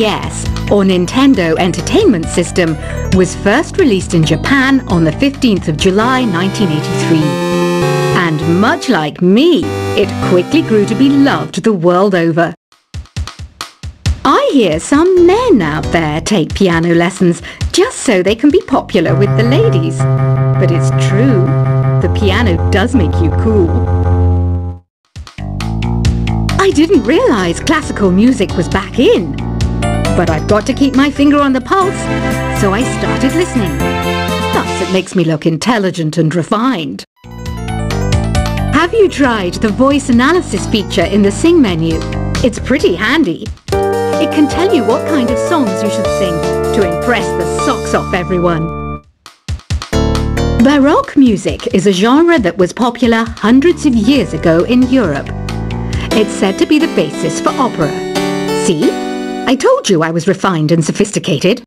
NES, or Nintendo Entertainment System, was first released in Japan on the 15th of July 1983. And much like me, it quickly grew to be loved the world over. I hear some men out there take piano lessons just so they can be popular with the ladies. But it's true, the piano does make you cool. I didn't realize classical music was back in. But I've got to keep my finger on the pulse, so I started listening. Thus, it makes me look intelligent and refined. Have you tried the voice analysis feature in the Sing menu? It's pretty handy. It can tell you what kind of songs you should sing to impress the socks off everyone. Baroque music is a genre that was popular hundreds of years ago in Europe. It's said to be the basis for opera. See? I told you I was refined and sophisticated.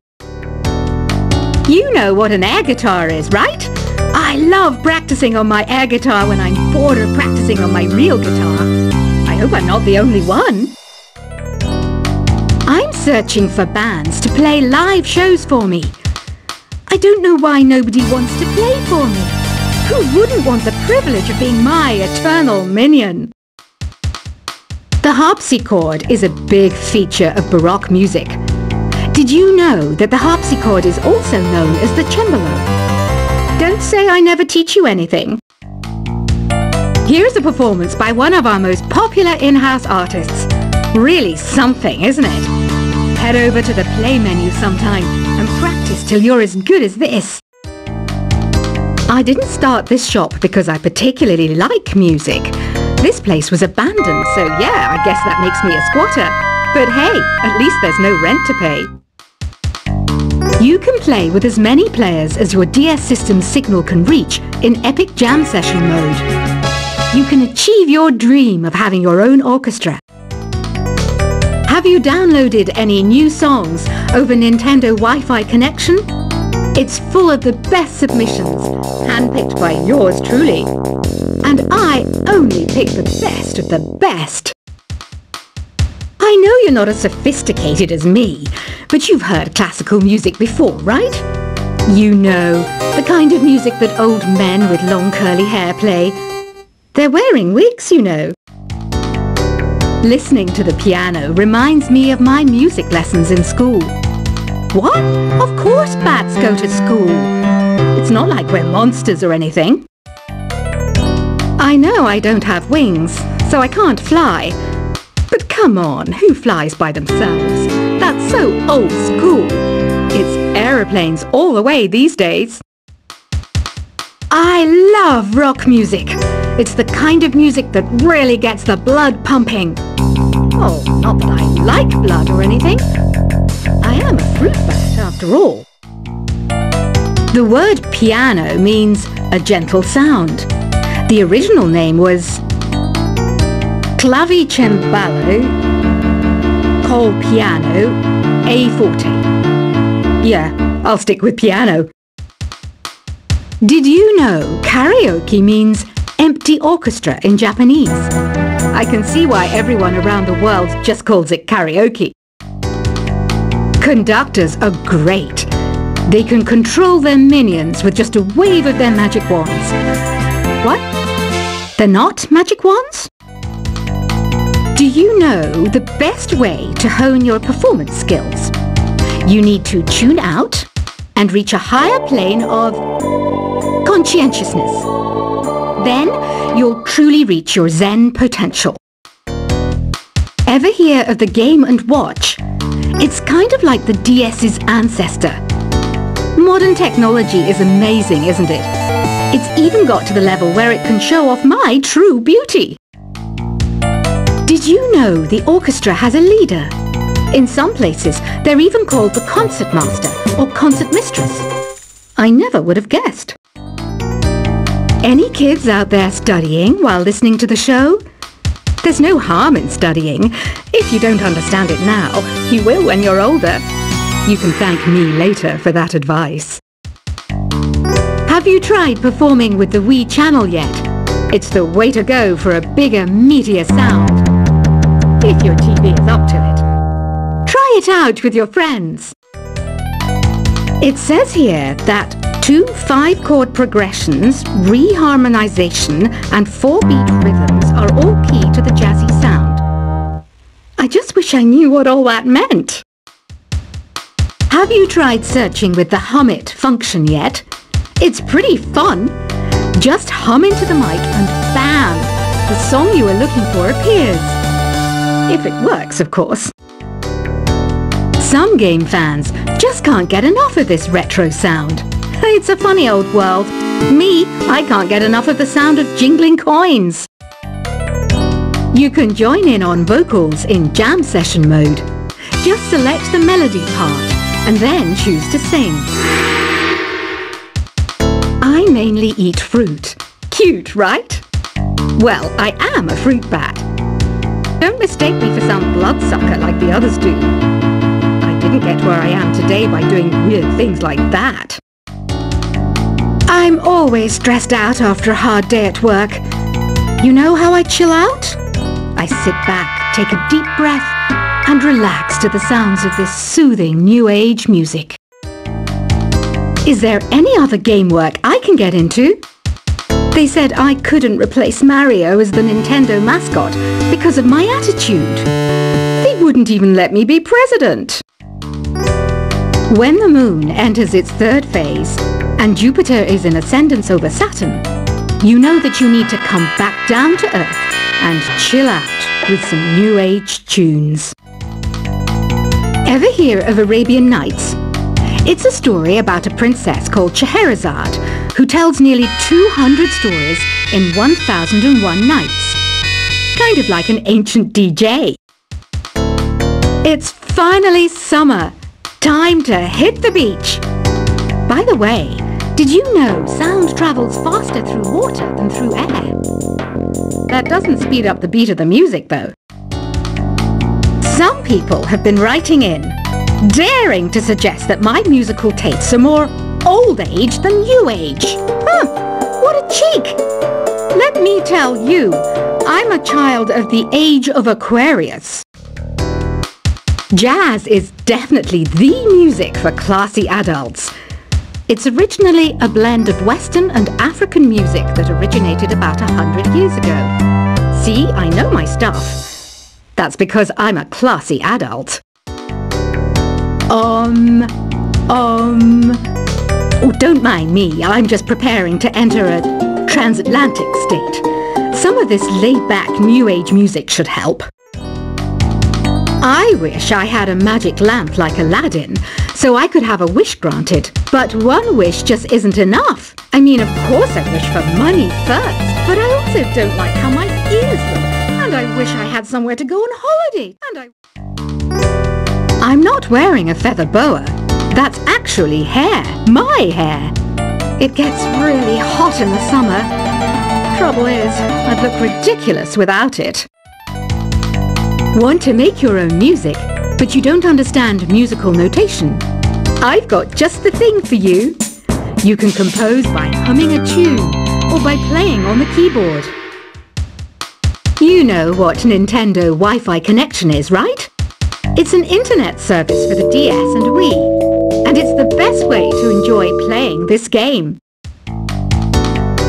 You know what an air guitar is, right? I love practicing on my air guitar when I'm bored of practicing on my real guitar. I hope I'm not the only one. I'm searching for bands to play live shows for me. I don't know why nobody wants to play for me. Who wouldn't want the privilege of being my eternal minion? The harpsichord is a big feature of Baroque music. Did you know that the harpsichord is also known as the cembalo? Don't say I never teach you anything. Here's a performance by one of our most popular in-house artists. Really something, isn't it? Head over to the play menu sometime and practice till you're as good as this. I didn't start this shop because I particularly like music. This place was abandoned, so yeah, I guess that makes me a squatter. But hey, at least there's no rent to pay. You can play with as many players as your DS system's signal can reach in Epic Jam Session mode. You can achieve your dream of having your own orchestra. Have you downloaded any new songs over Nintendo Wi-Fi connection? It's full of the best submissions, handpicked by yours truly. And I only pick the best of the best. I know you're not as sophisticated as me, but you've heard classical music before, right? You know, the kind of music that old men with long curly hair play. They're wearing wigs, you know. Listening to the piano reminds me of my music lessons in school. What? Of course bats go to school. It's not like we're monsters or anything. I know I don't have wings, so I can't fly. But come on, who flies by themselves? That's so old school. It's aeroplanes all the way these days. I love rock music. It's the kind of music that really gets the blood pumping. Oh, not that I like blood or anything. I am a fruit bat after all. The word piano means a gentle sound. The original name was clavicembalo col piano a forte. Yeah, I'll stick with piano. Did you know karaoke means empty orchestra in Japanese? I can see why everyone around the world just calls it karaoke. Conductors are great. They can control their minions with just a wave of their magic wands. What? They're not magic wands? Do you know the best way to hone your performance skills? You need to tune out and reach a higher plane of conscientiousness. Then you'll truly reach your Zen potential. Ever hear of the Game & Watch? It's kind of like the DS's ancestor. Modern technology is amazing, isn't it? It's even got to the level where it can show off my true beauty. Did you know the orchestra has a leader? In some places, they're even called the concertmaster or concert mistress. I never would have guessed. Any kids out there studying while listening to the show? There's no harm in studying. If you don't understand it now, you will when you're older. You can thank me later for that advice. Have you tried performing with the Wii channel yet? It's the way to go for a bigger, meatier sound. If your TV is up to it. Try it out with your friends. It says here that 2 5-chord progressions, reharmonization, and 4-beat rhythms are all key to the jazzy sound. I just wish I knew what all that meant. Have you tried searching with the Hum It function yet? It's pretty fun. Just hum into the mic and bam! The song you are looking for appears. If it works, of course. Some game fans just can't get enough of this retro sound. It's a funny old world. Me, I can't get enough of the sound of jingling coins. You can join in on vocals in jam session mode. Just select the melody part and then choose to sing. I mainly eat fruit. Cute, right? Well, I am a fruit bat. Don't mistake me for some bloodsucker like the others do. I didn't get where I am today by doing weird things like that. I'm always stressed out after a hard day at work. You know how I chill out? I sit back, take a deep breath, and relax to the sounds of this soothing new age music. Is there any other game work I can get into? They said I couldn't replace Mario as the Nintendo mascot because of my attitude. They wouldn't even let me be president. When the moon enters its 3rd phase and Jupiter is in ascendance over Saturn, you know that you need to come back down to Earth and chill out with some new age tunes. Ever hear of Arabian Nights? It's a story about a princess called Scheherazade who tells nearly 200 stories in 1001 nights. Kind of like an ancient DJ. It's finally summer. Time to hit the beach. By the way, did you know sound travels faster through water than through air? That doesn't speed up the beat of the music, though. Some people have been writing in, daring to suggest that my musical tastes are more old age than new age. Huh, what a cheek! Let me tell you, I'm a child of the age of Aquarius. Jazz is definitely the music for classy adults. It's originally a blend of Western and African music that originated about 100 years ago. See, I know my stuff. That's because I'm a classy adult. Oh, don't mind me. I'm just preparing to enter a transatlantic state. Some of this laid-back New Age music should help. I wish I had a magic lamp like Aladdin, so I could have a wish granted. But one wish just isn't enough. I mean, of course I wish for money first, but I also don't like how my ears look. And I wish I had somewhere to go on holiday. I'm not wearing a feather boa. That's actually hair. My hair. It gets really hot in the summer. Trouble is, I'd look ridiculous without it. Want to make your own music, but you don't understand musical notation? I've got just the thing for you. You can compose by humming a tune or by playing on the keyboard. You know what Nintendo Wi-Fi connection is, right? It's an internet service for the DS and Wii, and it's the best way to enjoy playing this game.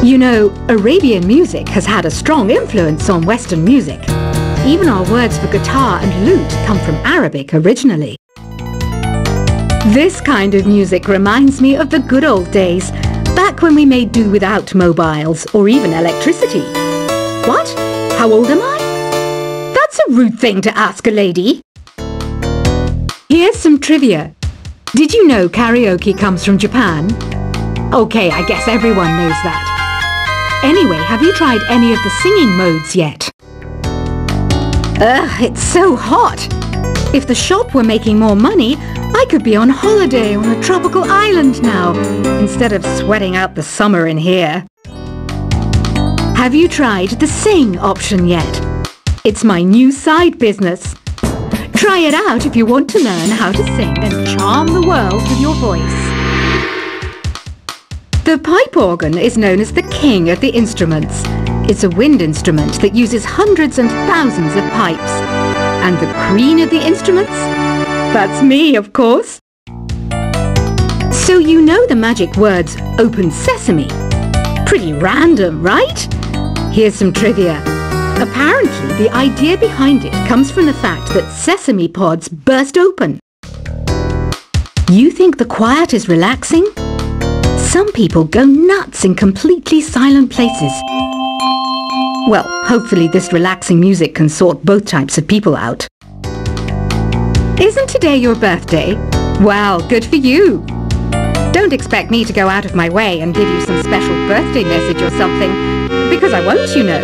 You know, Arabian music has had a strong influence on Western music. Even our words for guitar and lute come from Arabic originally. This kind of music reminds me of the good old days, back when we made do without mobiles or even electricity. What? How old am I? That's a rude thing to ask a lady. Here's some trivia. Did you know karaoke comes from Japan? Okay, I guess everyone knows that. Anyway, have you tried any of the singing modes yet? Ugh, it's so hot. If the shop were making more money, I could be on holiday on a tropical island now, instead of sweating out the summer in here. Have you tried the sing option yet? It's my new side business. Try it out if you want to learn how to sing and charm the world with your voice. The pipe organ is known as the king of the instruments. It's a wind instrument that uses hundreds and thousands of pipes. And the queen of the instruments? That's me, of course. So you know the magic words "Open Sesame"? Pretty random, right? Here's some trivia. Apparently, the idea behind it comes from the fact that sesame pods burst open. You think the quiet is relaxing? Some people go nuts in completely silent places. Well, hopefully this relaxing music can sort both types of people out. Isn't today your birthday? Well, good for you. Don't expect me to go out of my way and give you some special birthday message or something, because I won't, you know.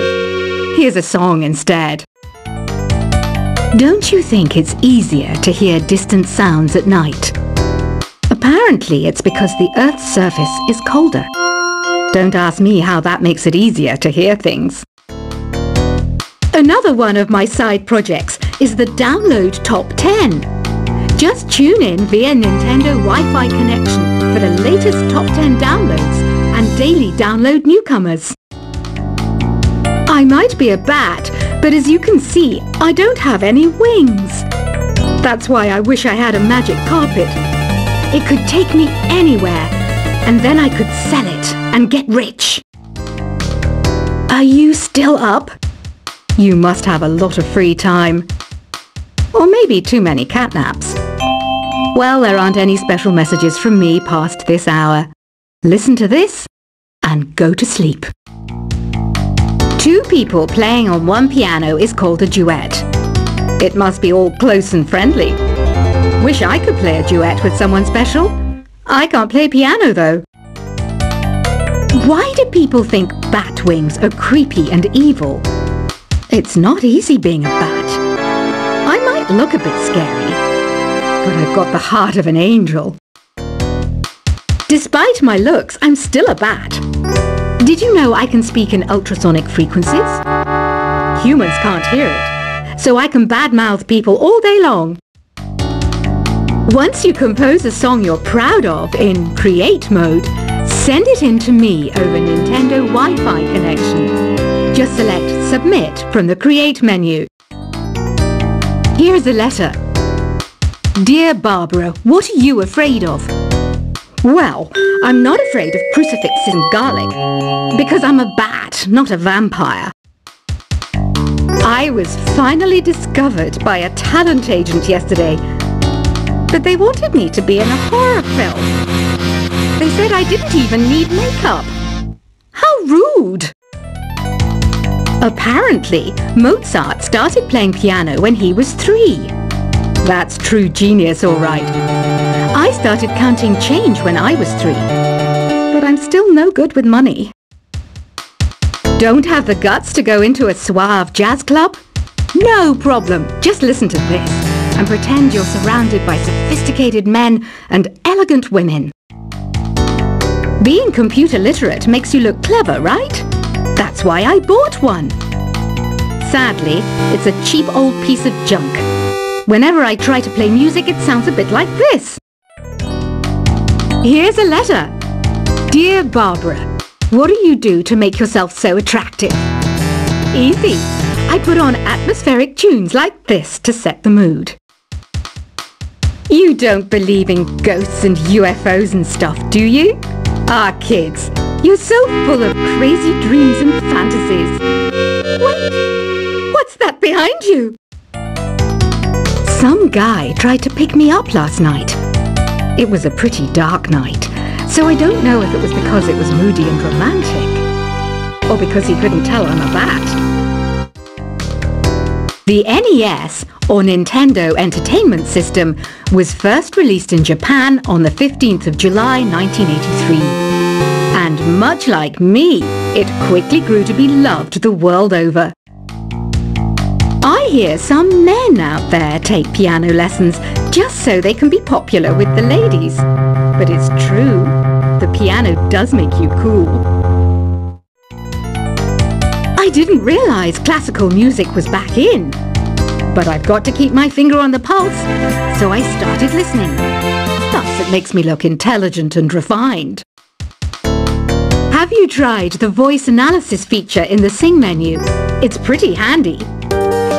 Here's a song instead. Don't you think it's easier to hear distant sounds at night? Apparently it's because the Earth's surface is colder. Don't ask me how that makes it easier to hear things. Another one of my side projects is the Download Top 10. Just tune in via Nintendo Wi-Fi connection for the latest top 10 downloads and daily download newcomers. I might be a bat, but as you can see, I don't have any wings. That's why I wish I had a magic carpet. It could take me anywhere, and then I could sell it and get rich. Are you still up? You must have a lot of free time. Or maybe too many catnaps. Well, there aren't any special messages from me past this hour. Listen to this and go to sleep. Two people playing on one piano is called a duet. It must be all close and friendly. Wish I could play a duet with someone special. I can't play piano though. Why do people think bat wings are creepy and evil? It's not easy being a bat. I might look a bit scary, but I've got the heart of an angel. Despite my looks, I'm still a bat. Did you know I can speak in ultrasonic frequencies? Humans can't hear it, so I can badmouth people all day long. Once you compose a song you're proud of in Create mode, send it in to me over Nintendo Wi-Fi connection. Just select Submit from the Create menu. Here's a letter. Dear Barbara, what are you afraid of? Well, I'm not afraid of crucifixes and garlic, because I'm a bat, not a vampire. I was finally discovered by a talent agent yesterday, but they wanted me to be in a horror film. They said I didn't even need makeup. How rude! Apparently, Mozart started playing piano when he was 3. That's true genius, all right. I started counting change when I was 3, but I'm still no good with money. Don't have the guts to go into a suave jazz club? No problem, just listen to this and pretend you're surrounded by sophisticated men and elegant women. Being computer literate makes you look clever, right? That's why I bought one. Sadly, it's a cheap old piece of junk. Whenever I try to play music, it sounds a bit like this. Here's a letter. Dear Barbara, what do you do to make yourself so attractive? Easy. I put on atmospheric tunes like this to set the mood. You don't believe in ghosts and UFOs and stuff, do you? Ah, kids, you're so full of crazy dreams and fantasies. Wait, what's that behind you? Some guy tried to pick me up last night. It was a pretty dark night, so I don't know if it was because it was moody and romantic, or because he couldn't tell I'm a bat. The NES, or Nintendo Entertainment System, was first released in Japan on the 15th of July 1983. And much like me, it quickly grew to be loved the world over. I hear some men out there take piano lessons just so they can be popular with the ladies. But it's true, the piano does make you cool. I didn't realize classical music was back in. But I've got to keep my finger on the pulse, so I started listening. Thus it makes me look intelligent and refined. Have you tried the voice analysis feature in the Sing menu? It's pretty handy.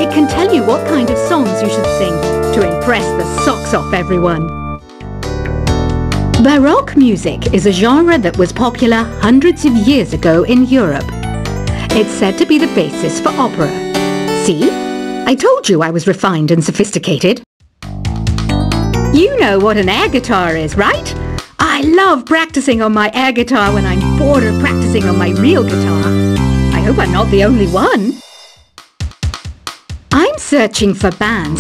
It can tell you what kind of songs you should sing to impress the socks off everyone. Baroque music is a genre that was popular hundreds of years ago in Europe. It's said to be the basis for opera. See? I told you I was refined and sophisticated. You know what an air guitar is, right? I love practicing on my air guitar when I'm bored of practicing on my real guitar. I hope I'm not the only one. I'm searching for bands